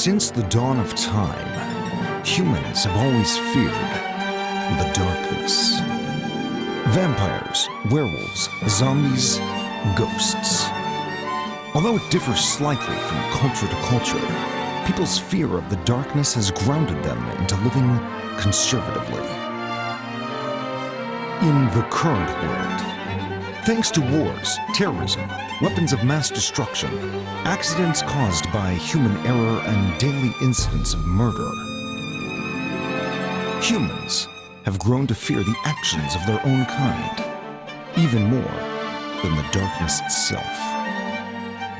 Since the dawn of time, humans have always feared the darkness. Vampires, werewolves, zombies, ghosts. Although it differs slightly from culture to culture, people's fear of the darkness has grounded them into living conservatively. In the current world, thanks to wars, terrorism, weapons of mass destruction, accidents caused by human error, and daily incidents of murder, humans have grown to fear the actions of their own kind, even more than the darkness itself.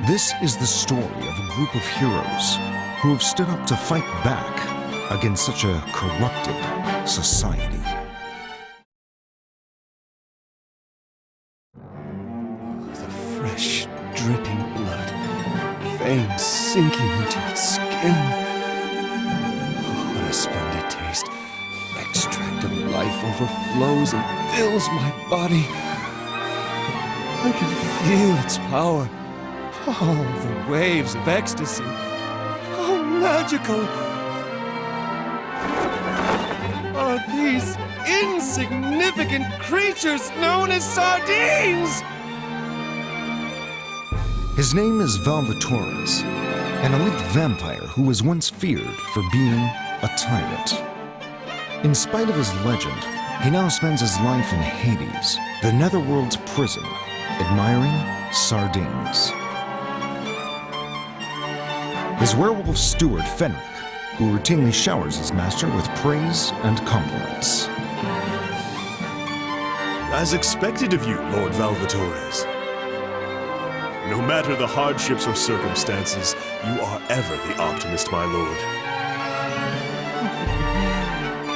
This is the story of a group of heroes who have stood up to fight back against such a corrupted society. The fresh, dripping blood, veins sinking into its skin. Oh, what a splendid taste. Extract of life overflows and fills my body. I can feel its power. Oh, the waves of ecstasy. How magical are these insignificant creatures known as sardines? His name is Valvatores, an elite vampire who was once feared for being a tyrant. In spite of his legend, he now spends his life in Hades, the netherworld's prison, admiring sardines. His werewolf steward, Fenric, who routinely showers his master with praise and compliments. As expected of you, Lord Valvatores. No matter the hardships or circumstances, you are ever the optimist, my lord.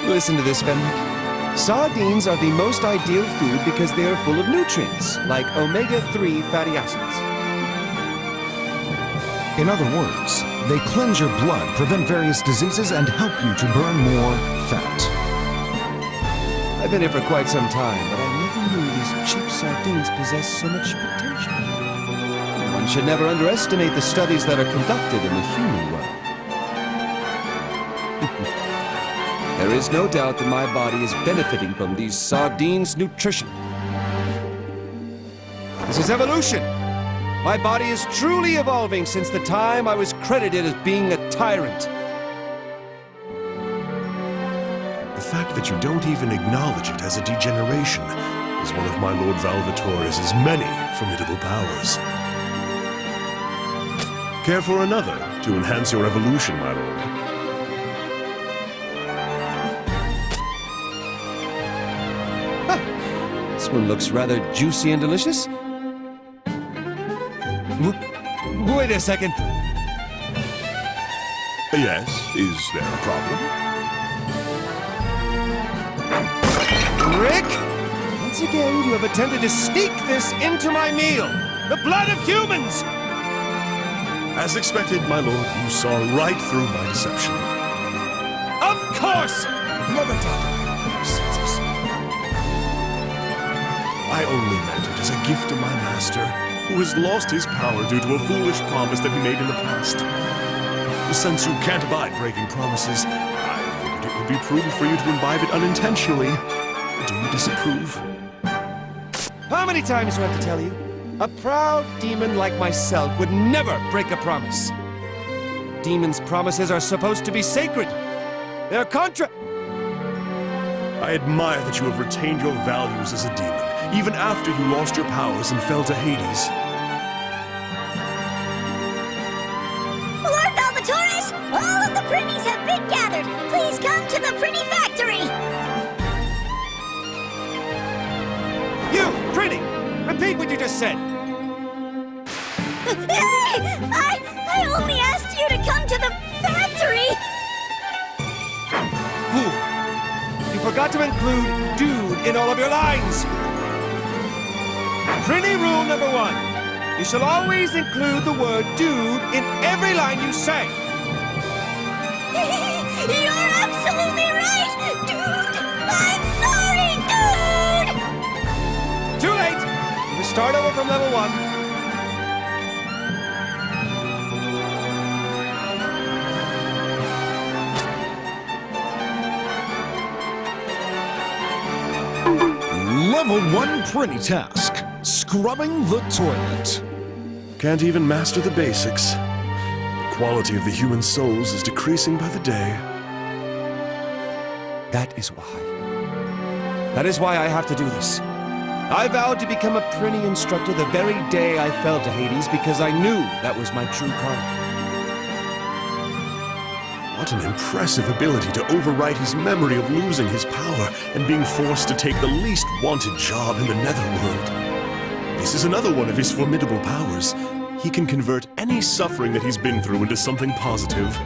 Listen to this, Fenric. Sardines are the most ideal food because they are full of nutrients, like omega-3 fatty acids. In other words, they cleanse your blood, prevent various diseases, and help you to burn more fat. I've been here for quite some time, but I never knew these cheap sardines possess so much potential. One should never underestimate the studies that are conducted in the human world. There is no doubt that my body is benefiting from these sardines' nutrition. This is evolution. My body is truly evolving since the time I was credited as being a tyrant. The fact that you don't even acknowledge it as a degeneration is one of my Lord Valvatores' many formidable powers. Care for another to enhance your evolution, my lord? This one looks rather juicy and delicious. Wait a second. Yes, is there a problem? Rick! Once again, you have attempted to sneak this into my meal. The blood of humans! As expected, my lord, you saw right through my deception. Of course! Never thought of it since I saw I only meant it as a gift to my master, who has lost his power due to a foolish promise that he made in the past. Since you can't abide breaking promises, I figured it would be prudent for you to imbibe it unintentionally. Do you disapprove? How many times do I have to tell you? A proud demon like myself would never break a promise. Demons' promises are supposed to be sacred. They're I admire that you have retained your values as a demon, even after you lost your powers and fell to Hades. Lord Valvatores, all of the Prinnies have been gathered. Please come to the Prinnie Factory. You, Prinnie! Repeat what you just said. I only asked you to come to the factory. Fool! You forgot to include dude in all of your lines. Prinnie rule number 1. You shall always include the word dude in every line you say. You're absolutely right, dude. I'm sorry, dude. Too late. We start over from level 1. Level 1 Prinny task, scrubbing the toilet. Can't even master the basics. The quality of the human souls is decreasing by the day. That is why. That is why I have to do this. I vowed to become a Prinny instructor the very day I fell to Hades because I knew that was my true calling. What an impressive ability to overwrite his memory of losing his power and being forced to take the least wanted job in the Netherworld. This is another one of his formidable powers. He can convert any suffering that he's been through into something positive.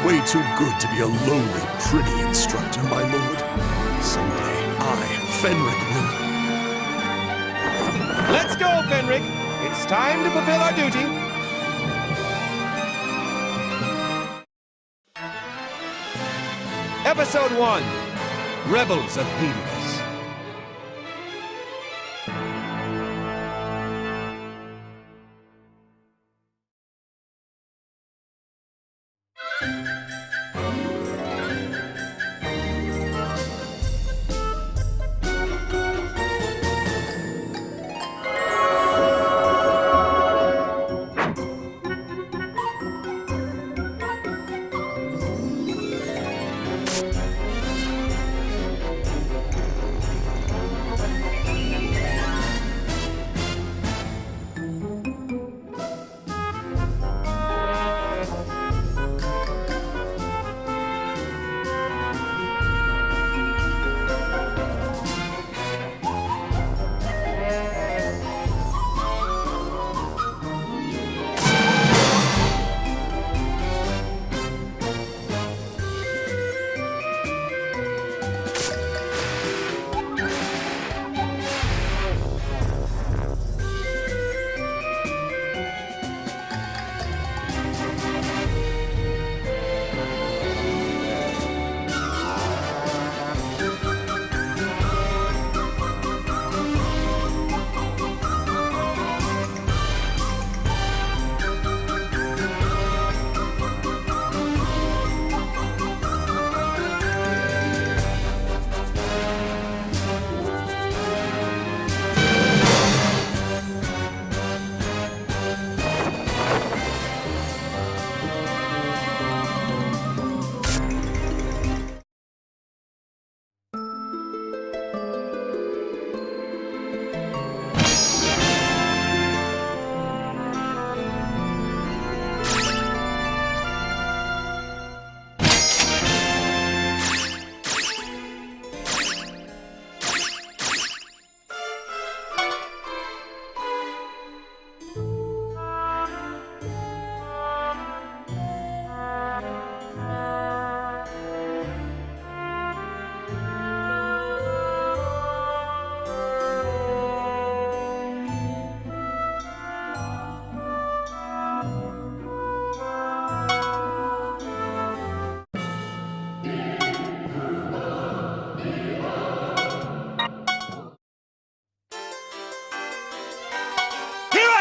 Way too good to be a lowly, Prinny instructor, my lord. Someday, I, Fenric, will... Let's go, Fenric! It's time to fulfill our duty. Episode 1, Rebels of Hades.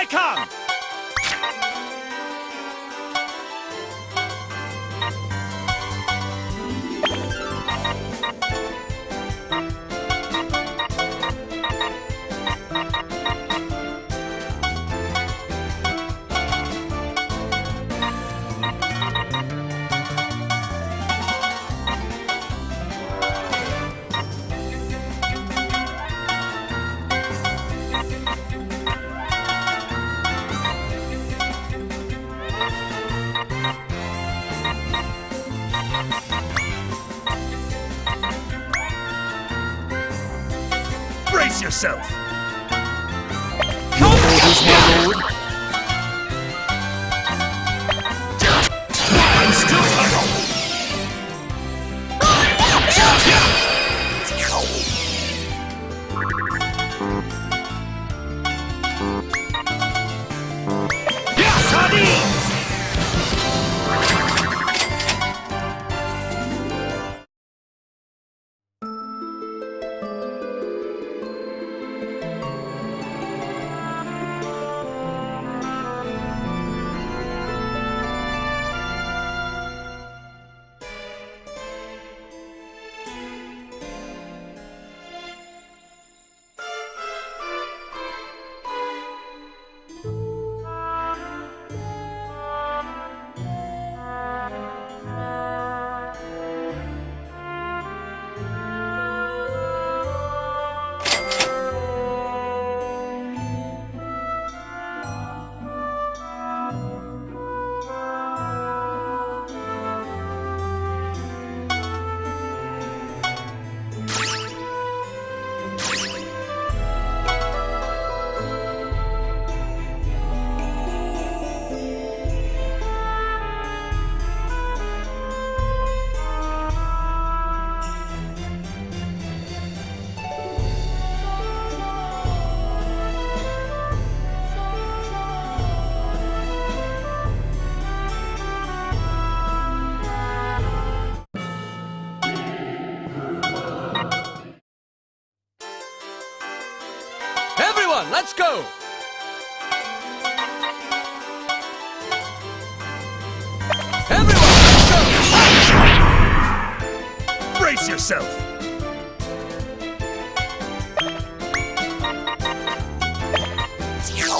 Come! Brace yourself! I'm still on, let's go! Everyone, let's go! Brace yourself! Let's go!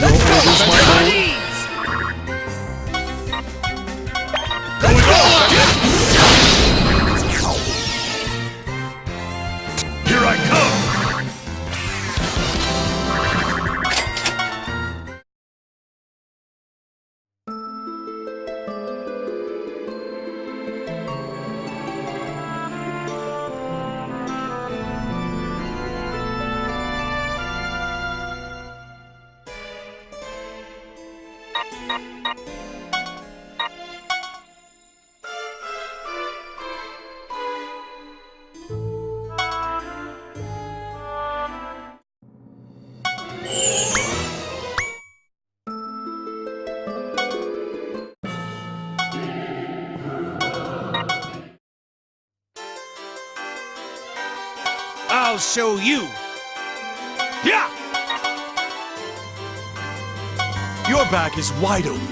Let's go! Here I come! I'll show you. Yeah! Your back is wide open.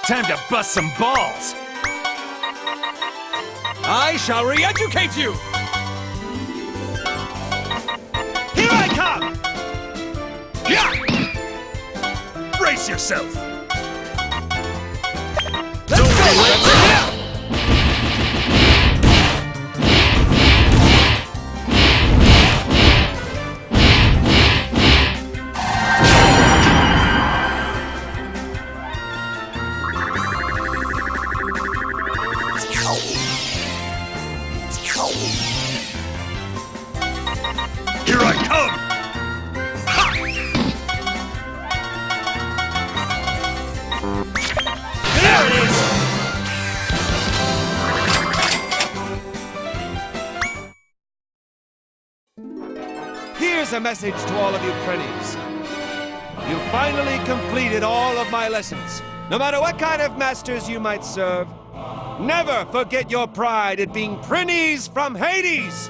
Time to bust some balls! I shall re-educate you! Here I come! Yeah! Brace yourself! Let's go! Here I come! Ha! There it is! Here's a message to all of you Prennies. You finally completed all of my lessons. No matter what kind of masters you might serve, never forget your pride at being Prennies from Hades!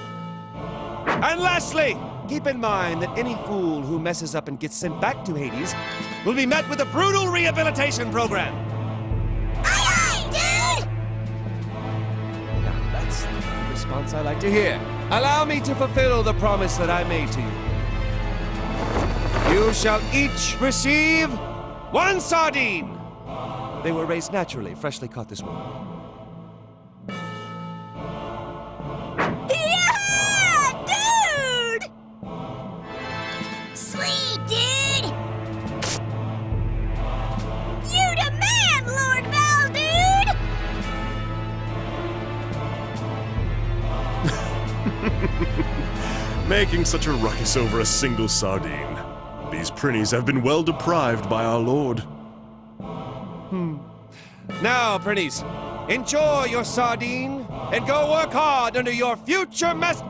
And lastly, keep in mind that any fool who messes up and gets sent back to Hades will be met with a brutal rehabilitation program. Aye, aye, dude! Now, that's the response I like to hear. Allow me to fulfill the promise that I made to you. You shall each receive 1 sardine. They were raised naturally, freshly caught this morning. Yeah, dude! Sweet, dude! You the man, Lord Val, dude! Making such a ruckus over a single sardine. These Prinnies have been well deprived by our lord. Now, Prinnies, enjoy your sardine and go work hard under your future master.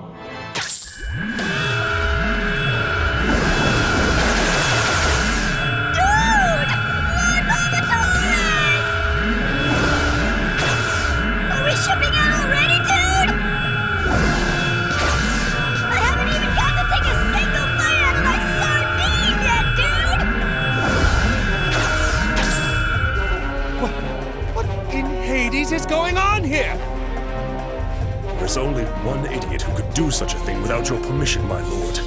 Dude! Lord Valvatores! Are we shipping out already, dude? I haven't even gotten to take a single bite out of my sardine yet, dude! What in Hades is going on here? There's only one idiot who could do such a thing without your permission, my lord.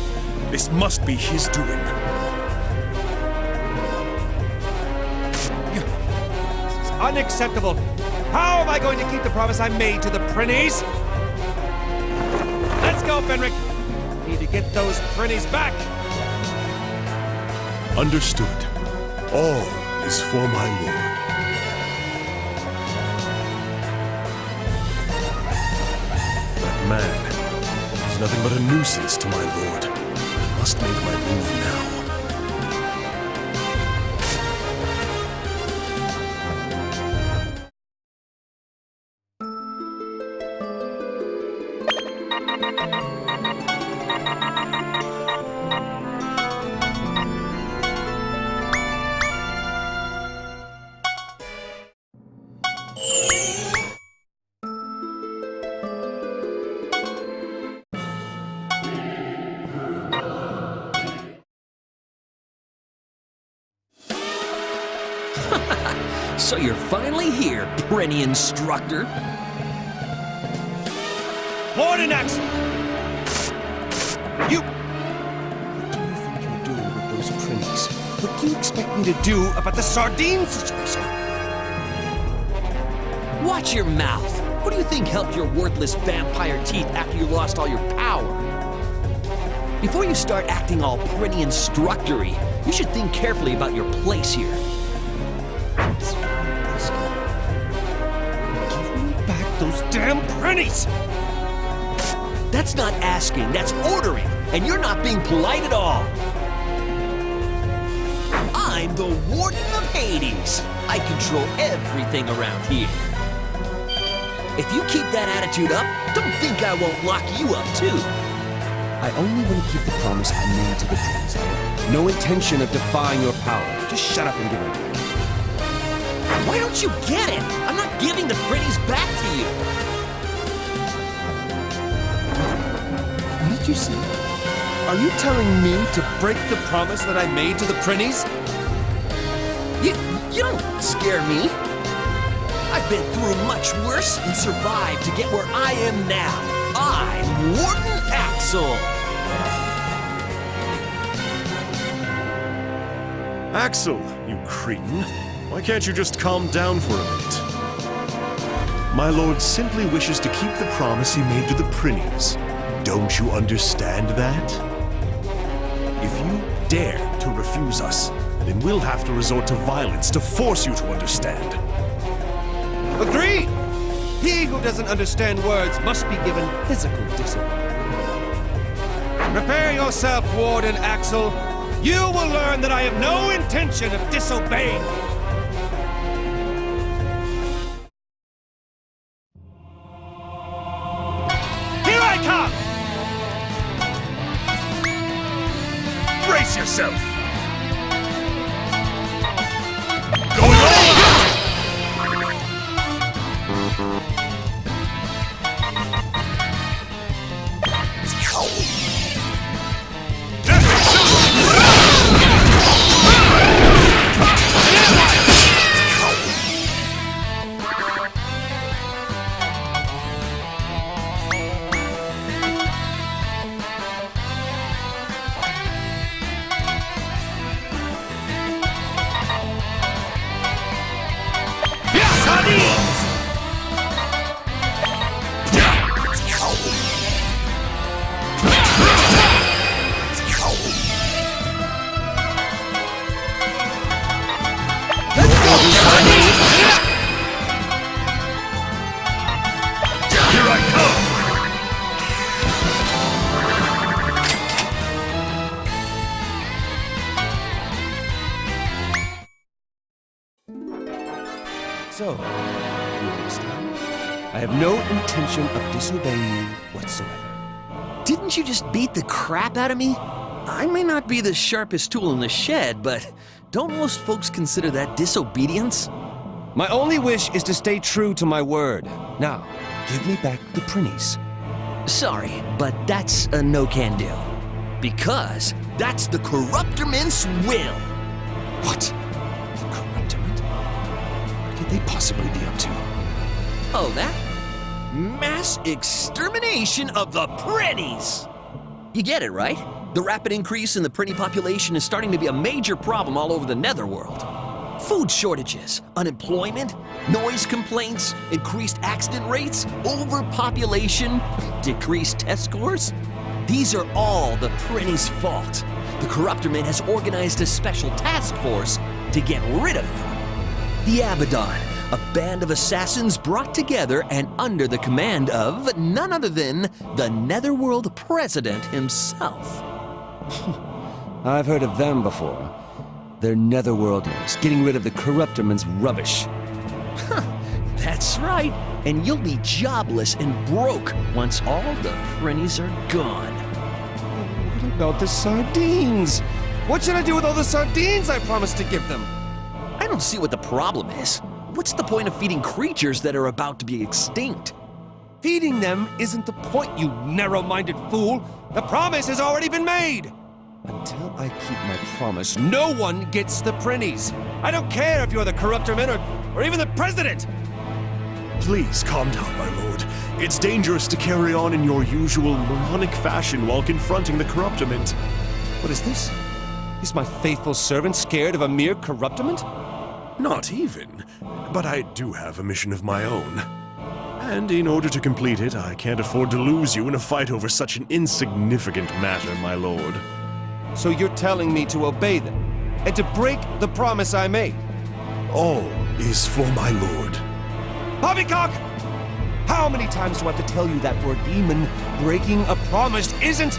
This must be his doing. Unacceptable! How am I going to keep the promise I made to the Prinnies? Let's go, Fenric! Need to get those Prinnies back! Understood. All is for my lord. That man is nothing but a nuisance to my lord. I must make my move now. So you're finally here, Prinny Instructor. Warden Axel! You... What do you think you're doing with those Prinnies? What do you expect me to do about the sardine situation? Watch your mouth. What do you think helped your worthless vampire teeth after you lost all your power? Before you start acting all Prinny Instructory, you should think carefully about your place here. Give me back those damn Prinnies! That's not asking, that's ordering, and you're not being polite at all. I'm the Warden of Hades. I control everything around here. If you keep that attitude up, don't think I won't lock you up too. I only want to keep the promise I made to the Prinnies. I have no intention of defying your power. Just shut up and give it back. Why don't you get it? I'm not giving the Prinnies back to you. What did you say? Are you telling me to break the promise that I made to the Prinnies? You don't scare me. I've been through much worse and survived to get where I am now. I'm Warden Axel. Axel, you cretin. Why can't you just calm down for a minute? My lord simply wishes to keep the promise he made to the Prinnies. Don't you understand that? If you dare to refuse us, then we'll have to resort to violence to force you to understand. Agreed! He who doesn't understand words must be given physical discipline. Prepare yourself, Warden Axel. You will learn that I have no intention of disobeying. Here I come! Brace yourself! So, you understand? I have no intention of disobeying you whatsoever. Didn't you just beat the crap out of me? I may not be the sharpest tool in the shed, but don't most folks consider that disobedience? My only wish is to stay true to my word. Now, give me back the Prinnies. Sorry, but that's a no-can-do. Because that's the Corruptorment's will. What? The Corruptorment? What could they possibly be up to? Oh, that? Mass extermination of the Prinnies! You get it, right? The rapid increase in the Prinny population is starting to be a major problem all over the Netherworld. Food shortages, unemployment, noise complaints, increased accident rates, overpopulation, decreased test scores. These are all the Prinny's fault. The Corruptorman has organized a special task force to get rid of them. The Abaddon, a band of assassins brought together and under the command of none other than the Netherworld President himself. I've heard of them before. They're Netherworlders, getting rid of the Corruptorman's rubbish. That's right, and you'll be jobless and broke once all the Prinnies are gone. What about the sardines? What should I do with all the sardines I promised to give them? I don't see what the problem is. What's the point of feeding creatures that are about to be extinct? Feeding them isn't the point, you narrow-minded fool. The promise has already been made. Until I keep my promise, no one gets the Prinnies. I don't care if you're the Corruptorman or even the President. Please calm down, my lord. It's dangerous to carry on in your usual moronic fashion while confronting the Corruptorment. What is this? Is my faithful servant scared of a mere Corruptorment? Not even. But I do have a mission of my own. And in order to complete it, I can't afford to lose you in a fight over such an insignificant matter, my lord. So you're telling me to obey them, and to break the promise I made? All is for my lord. Poppycock! How many times do I have to tell you that for a demon, breaking a promise isn't...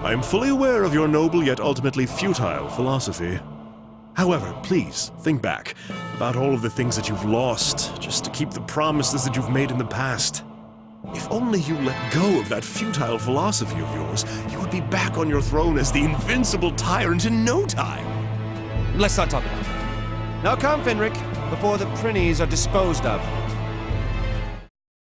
I am fully aware of your noble yet ultimately futile philosophy. However, please think back about all of the things that you've lost just to keep the promises that you've made in the past. If only you let go of that futile philosophy of yours, you would be back on your throne as the invincible tyrant in no time. Let's not talk about it. Now come, Fenric, before the Prinnies are disposed of.